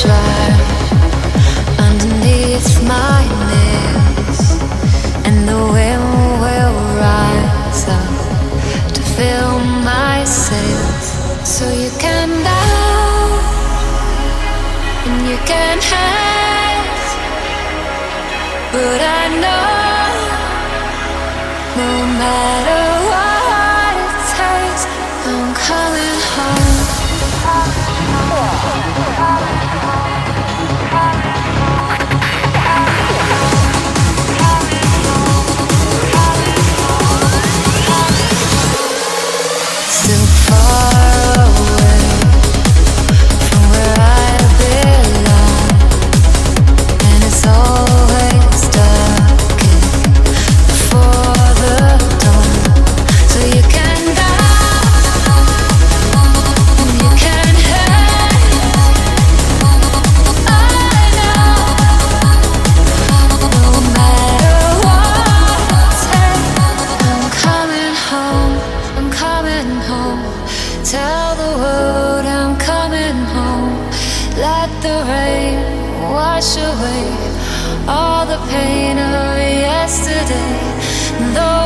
dry underneath my knees, and the wind will rise up to fill my sails. So you can doubt and you can hate, but I know no matter what it takes, I'm coming home. Still far away from where I belong, and it's always darkest before the dawn. So you can doubt and you can hate, I know no matter what it takes, I'm coming home. I'm coming home. Tell the world I'm coming home. Let the rain wash away all the pain of yesterday. Though